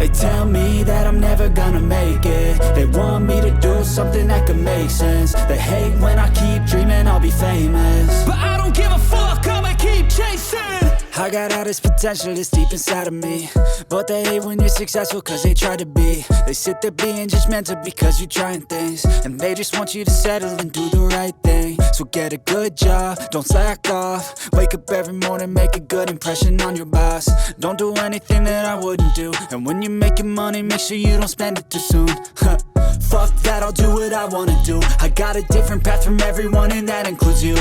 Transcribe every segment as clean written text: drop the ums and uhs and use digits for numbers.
They tell me that I'm never gonna make it. They want me to do something that could make sense. They hate when I keep dreaming I'll be famous, but I don't give a fuck, I'ma keep chasing. I got all this potential that's deep inside of me, but they hate when you're successful cause they try to be. They sit there being judgmental because you're trying things, and they just want you to settle and do the right thing. So get a good job, don't slack off. Wake up every morning, make a good impression on your boss. Don't do anything that I wouldn't do, and when you're making money, make sure you don't spend it too soon. Fuck that, I'll do what I wanna do. I got a different path from everyone and that includes you.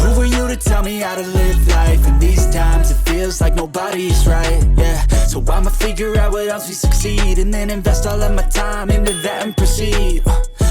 Who are you to tell me how to live life? In these times it feels like nobody's right, yeah. So I'ma figure out what else we succeed, and then invest all of my time into that and proceed.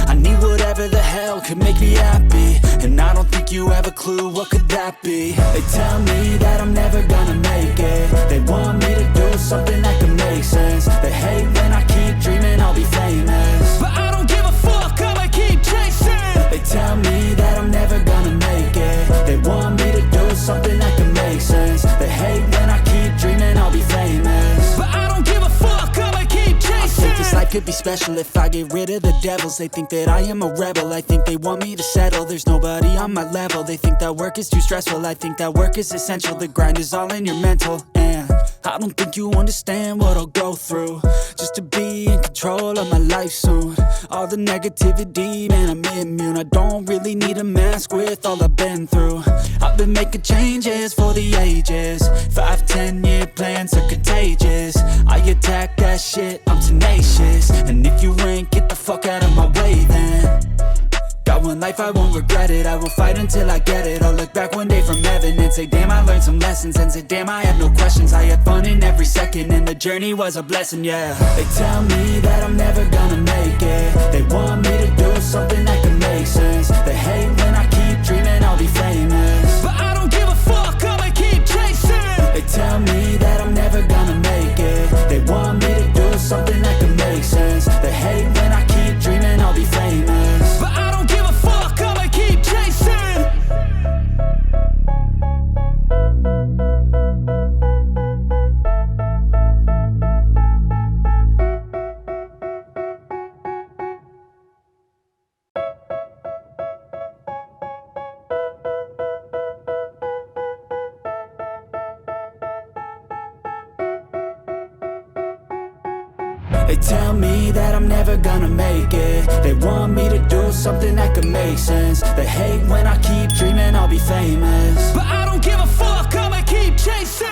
I need whatever the hell could make me happy, and I don't think you have a clue what could that be. They tell me that I'm never gonna make it. They want me to do something that could make sense. They hate when I keep dreaming I'll be famous, but I don't give a fuck, I'ma keep chasing. They tell me that I'm never gonna make it. They want me to do something that can make sense. They hate when I keep dreaming I'll be famous, but I don't give a fuck, I'ma keep chasing. I think this life could be special if I get rid of the devils. They think that I am a rebel, I think they want me to settle. There's nobody on my level, they think that work is too stressful. I think that work is essential, the grind is all in your mental. And I don't think you understand what I'll go through just to be in control of my life soon. All the negativity, man, I'm immune. I don't really need a mask with all I've been through. I've been making changes for the ages. 5-10 year plans are contagious. I attack that shit, I'm tenacious. And if you ain't, get the fuck out of my way then. Got one life, I won't regret it. I will fight until I get it. I'll look back one day from heaven and say, damn, I learned some lessons. And say, damn, I have no questions. I had fun in every second, and the journey was a blessing, yeah. They tell me that I'm never gonna make it. They want me to do something that can make sense. They hate when I keep dreaming I'll be famous, but I don't give a fuck, I'ma keep chasing. They tell me that I'm never gonna make it. They want me to do something that can make sense. They hate when I keep dreaming I'll be famous, but I don't give a fuck, I'ma keep chasing. They tell me that I'm never gonna make it. They want me to do something that could make sense. They hate when I keep dreaming I'll be famous, but I don't give a fuck, I'ma keep chasing.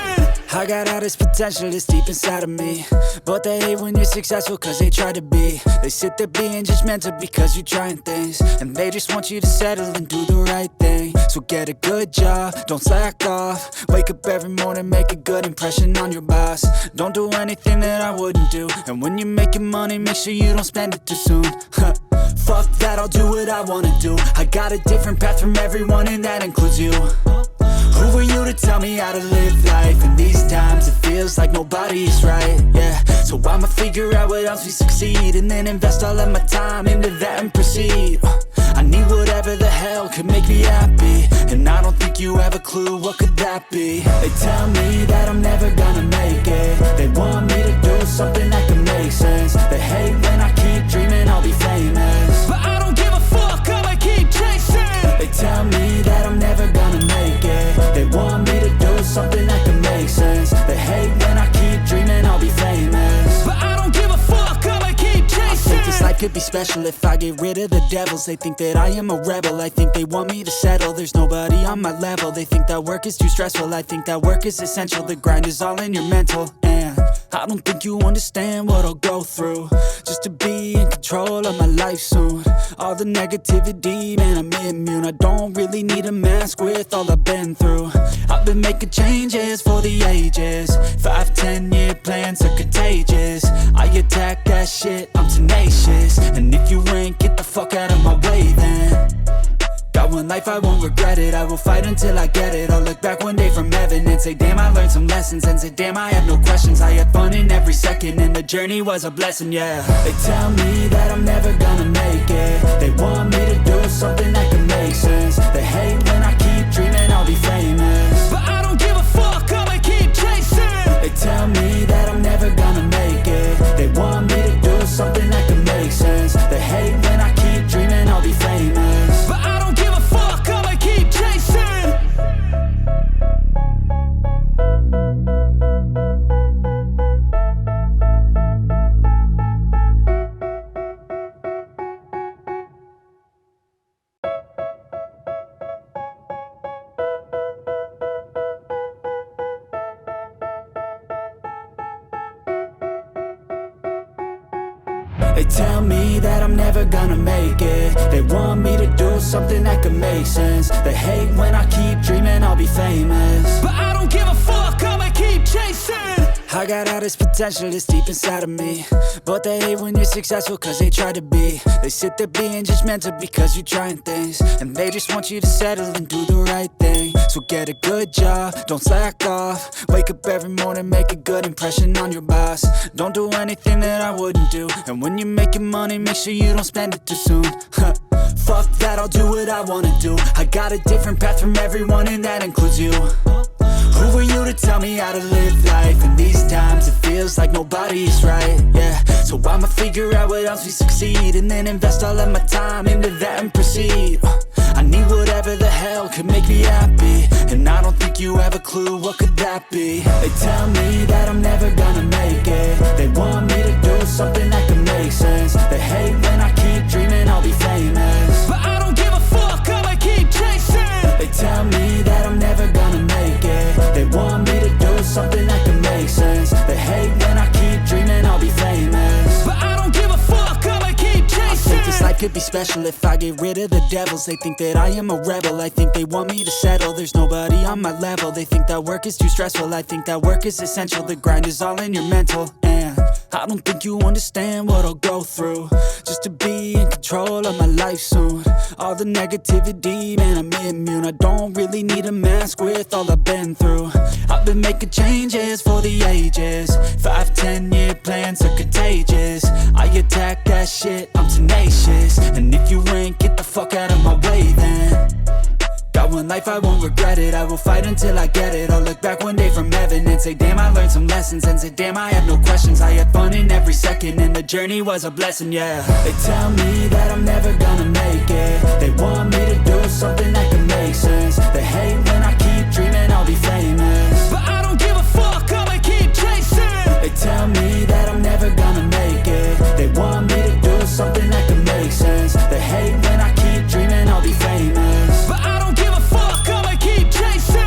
I got all this potential that's deep inside of me, but they hate when you're successful cause they try to be. They sit there being judgmental because you're trying things, and they just want you to settle and do the right thing. So get a good job, don't slack off. Wake up every morning, make a good impression on your boss. Don't do anything that I wouldn't do, and when you're making money, make sure you don't spend it too soon. Fuck that, I'll do what I wanna do. I got a different path from everyone and that includes you. Who are you to tell me how to live life? In these times it feels like nobody's right, yeah. So I'ma figure out what else we succeed, and then invest all of my time into that and proceed. I need whatever the hell could make me happy, and I don't think you have a clue what could that be. They tell me that I'm never gonna make it. They want me to do something that can make sense. They hate when I keep dreaming I'll be famous, but I don't give a fuck, I'ma keep chasing. They tell me that I'm never gonna make it. They want me to do something that can make sense. They hate when I keep dreaming I'll be famous, but I don't give a fuck, I'ma keep chasing. I think this life could be special if I get rid of the devils. They think that I am a rebel, I think they want me to settle. There's nobody on my level, they think that work is too stressful. I think that work is essential, the grind is all in your mental. And I don't think you understand what I'll go through just to be in control of my life soon. All the negativity, man, I'm immune. I don't really need a mask with all I've been through. I've been making changes for the ages. 5-10 year plans are contagious. I attack that shit, I'm tenacious. And if you ain't, get the fuck out of my way then. Got one life, I won't regret it. I will fight until I get it. I'll look back one day from heaven and say, damn, I learned some lessons. And say, damn, I have no questions. I had fun in every second, and the journey was a blessing, yeah. They tell me that I'm never gonna make it. They want me to do something that can make sense. They hate when I keep dreaming I'll be famous, but I don't give a fuck, I'ma keep chasing. They tell me that I'm never gonna make it. tell me that I'm never gonna make it. They want me to do something that could make sense. They hate when I keep dreaming I'll be famous, but I don't give a fuck, I'ma keep chasing. I got all this potential that's deep inside of me, but they hate when you're successful cause they try to be. They sit there being judgmental because you're trying things, and they just want you to settle and do the right thing. So get a good job, don't slack off. Wake up every morning, make a good impression on your boss. Don't do anything that I wouldn't do, and when you're making money, make sure you don't spend it too soon. Fuck that, I'll do what I wanna do. I got a different path from everyone and that includes you. Who are you to tell me how to live life? In these times it feels like nobody's right, yeah. So I'ma figure out what else we succeed, and then invest all of my time into that and proceed. I need whatever the hell could make me happy, and I don't think you have a clue what could that be. They tell me that I'm never gonna make it. They want me to do something that could make sense. They hate when I keep dreaming I'll be famous, but I don't give a fuck, I'ma keep chasing. They tell me that I'm never gonna make it. They want me to do something that can make sense. They hate when I keep dreaming I'll be famous, but I don't give a fuck, I'ma keep chasing. I think this life could be special if I get rid of the devils. They think that I am a rebel, I think they want me to settle. There's nobody on my level. They think that work is too stressful, I think that work is essential. The grind is all in your mental, and I don't think you understand what I'll go through just to be in control of my life soon. All the negativity, man, I'm immune. I don't really need a mask with all I've been through. I've been making changes for the ages. 5-10 year plans are contagious. I attack that shit, I'm tenacious. And if you ain't, get the fuck out of my way then. Got one life, I won't regret it. I will fight until I get it. I'll look back one day from heaven and say, damn, I learned some lessons. And say, damn, I have no questions. I had fun in every second, and the journey was a blessing, yeah. They tell me that I'm never gonna make it. They want me to do something that can make sense. They hate when I keep dreaming I'll be famous, but I don't give a fuck, I'ma keep chasing. They tell me that I'm never gonna make it. They want me to do something that can make sense. They hate when I keep dreaming I'll be famous, but I don't give a fuck, I'ma keep chasing.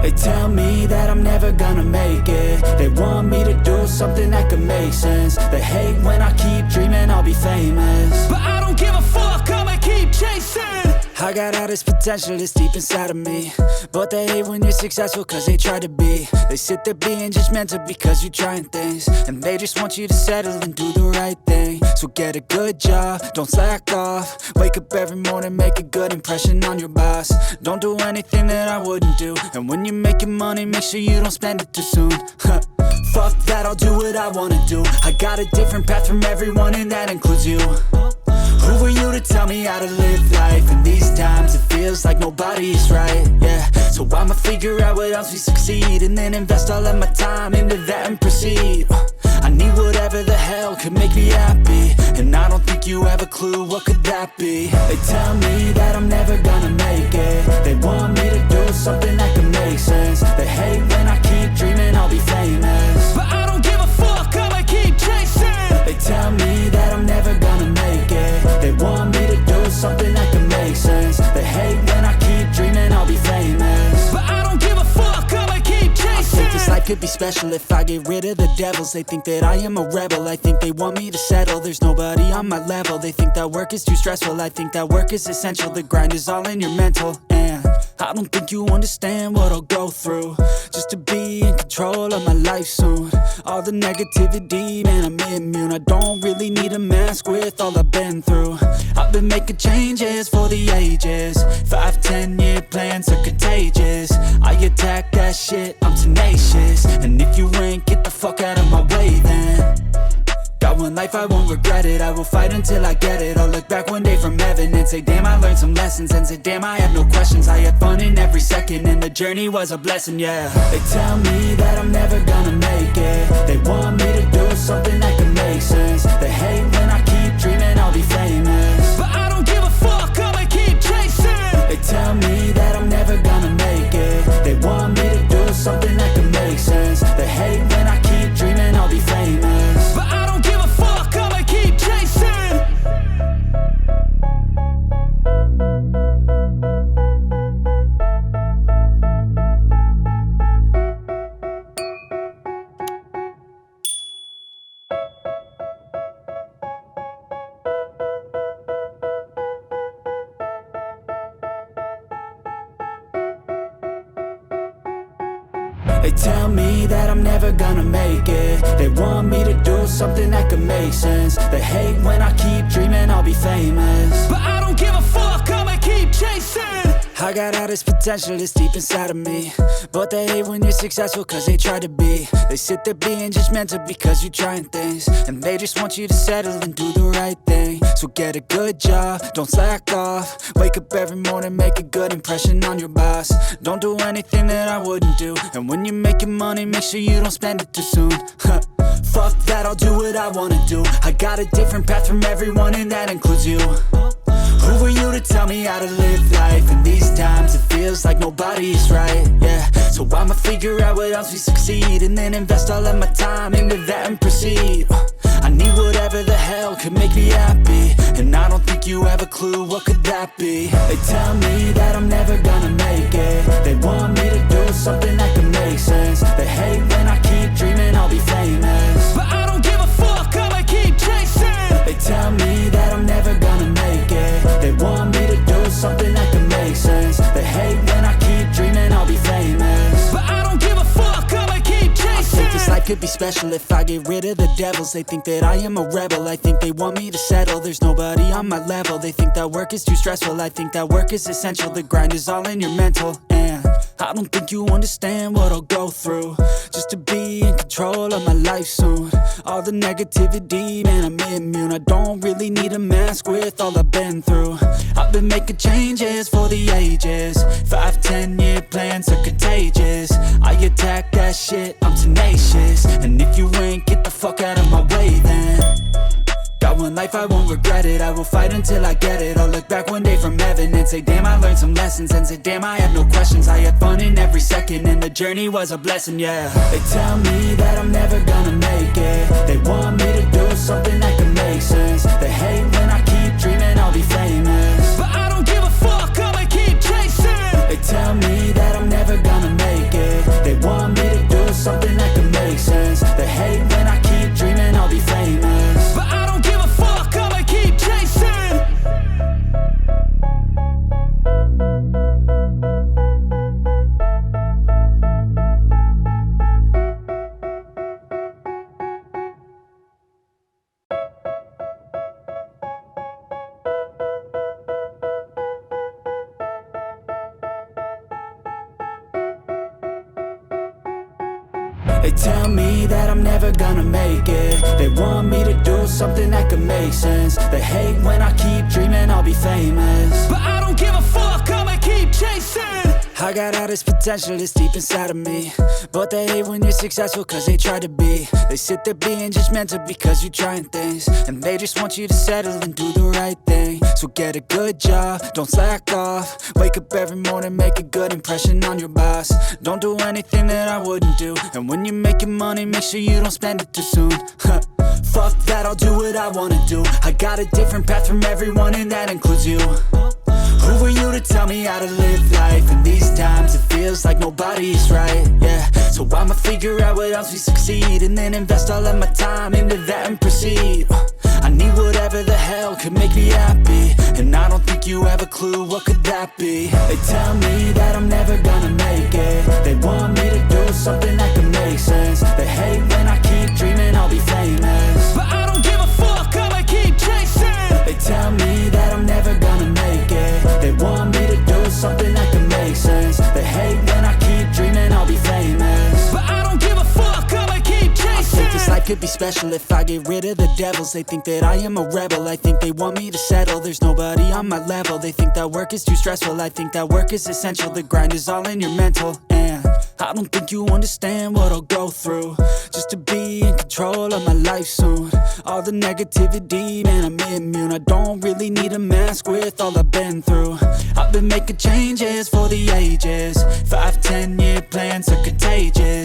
They tell me that I'm never gonna make it. They want me to do something that could make sense. They hate when I keep dreaming I'll be famous, but I don't give a fuck, I'ma keep chasing. I got all this potential that's deep inside of me, but they hate when you're successful cause they try to be. They sit there being judgmental because you're trying things, and they just want you to settle and do the right thing. So get a good job, don't slack off. Wake up every morning, make a good impression on your boss. Don't do anything that I wouldn't do, and when you're making money, make sure you don't spend it too soon. Fuck that, I'll do what I wanna do. I got a different path from everyone and that includes you. Who are you to tell me how to live life? In these times it feels like nobody's right, yeah. So I'ma figure out what else we succeed, and then invest all of my time into that and proceed. I need whatever the hell could make me happy, and I don't think you have a clue what could that be. They tell me that I'm never gonna make it. They want me to do something that can make sense. They hate when I keep dreaming I'll be famous, but I don't give a fuck, I'ma keep chasing. They tell me that I'm never gonna make it. They want me to do something that can make sense. They hate when I keep dreaming I'll be famous, but I don't give a fuck, I'ma keep chasing. I think this life could be special if I get rid of the devils. They think that I am a rebel, I think they want me to settle. There's nobody on my level. They think that work is too stressful, I think that work is essential. The grind is all in your mental, and I don't think you understand what I'll go through just to be in control of my life soon. All the negativity, man, I'm immune. I don't really need a mask with all I've been through. I've been making changes for the ages. 5-10 year plans are contagious. I attack that shit, I'm tenacious. And if you ain't, get the fuck out of my way then. Got one life, I won't regret it. I will fight until I get it. I'll look back one day from heaven and say, damn, I learned some lessons. And say, damn, I have no questions. I had fun in every second, and the journey was a blessing, yeah. They tell me that I'm never gonna make it. They want me to do something that can make sense. They hate when I keep dreaming I'll be famous, but I don't give a fuck, I'ma keep chasing. They tell me that I'm never gonna make it. They tell me that I'm never gonna make it. They want me to do something that could make sense. They hate when I keep dreaming I'll be famous, but I don't give a fuck, I'ma keep chasing. I got all this potential that's deep inside of me, but they hate when you're successful cause they try to be. They sit there being judgmental because you're trying things, and they just want you to settle and do the right thing. So get a good job, don't slack off. Wake up every morning, make a good impression on your boss. Don't do anything that I wouldn't do, and when you're making money, make sure you don't spend it too soon. Fuck that, I'll do what I wanna do. I got a different path from everyone and that includes you. Who are you to tell me how to live life? In these times it feels like nobody's right, yeah. So I'ma figure out what else we succeed, and then invest all of my time into that and proceed. I need whatever the hell could make me happy, and I don't think you have a clue what could that be. They tell me that I'm never gonna make it. They want me to do something that could make sense. They hate when I keep dreaming I'll be famous, but I don't give a fuck, I'ma keep chasing. They tell me that I'm never gonna make it. They want me to do something that can make sense. They hate when I keep dreaming I'll be famous, but I don't give a fuck, I'ma keep chasing. I think this life could be special if I get rid of the devils. They think that I am a rebel, I think they want me to settle. There's nobody on my level. They think that work is too stressful, I think that work is essential. The grind is all in your mental, and I don't think you understand what I'll go through just to be in control of my life soon. All the negativity, man, I'm immune. I don't really need a mask with all I've been through. I've been making changes for the ages. 5-10 year plans are contagious. I attack that shit, I'm tenacious. And if you ain't, get the fuck out of my way then. Got one life, I won't regret it. I will fight until I get it. I'll look back one day from heaven and say, damn, I learned some lessons. And say, damn, I have no questions. I had fun in every second, and the journey was a blessing, yeah. They tell me that I'm never gonna make it. They want me to do something that can make sense. They hate when I keep dreaming I'll be famous, but I don't give a fuck, I'ma keep chasing. They tell me that I'm never gonna make it. They want me to do something that can make sense. They hate when I keep dreaming I'll be famous, but I don't give a fuck, I'ma keep chasing. They tell me that I'm never gonna make it. They want me to do something that could make sense. They hate when I keep dreaming I'll be famous, but I don't give a fuck, I'ma keep chasing. I got all this potential that's deep inside of me, but they hate when you're successful cause they try to be. They sit there being judgmental because you're trying things, and they just want you to settle and do the right thing. So get a good job, don't slack off. Wake up every morning, make a good impression on your boss. Don't do anything that I wouldn't do, and when you're making money, make sure you don't spend it too soon. Fuck that, I'll do what I wanna do. I got a different path from everyone and that includes you. Who are you to tell me how to live life? In these times it feels like nobody's right, yeah. So I'ma figure out what else we succeed, and then invest all of my time into that and proceed. I need whatever the hell could make me happy, and I don't think you have a clue what could that be. They tell me that I'm never gonna make it. They want me to do something that can make sense. They hate when I keep dreaming I'll be famous, but I don't give a fuck, I'ma keep chasing. They tell me that I'm never gonna make it. They want me to do something that can make sense. They hate when I keep dreaming I'll be famous, but I don't give a fuck, I'ma keep chasing. I think this life could be special if I get rid of the devils. They think that I am a rebel, I think they want me to settle. There's nobody on my level. They think that work is too stressful, I think that work is essential. The grind is all in your mental, and I don't think you understand what I'll go through just to be in control of my life soon. All the negativity, man, I'm immune. I don't really need a mask with all I've been through. I've been making changes for the ages. 5-10 year plans are contagious.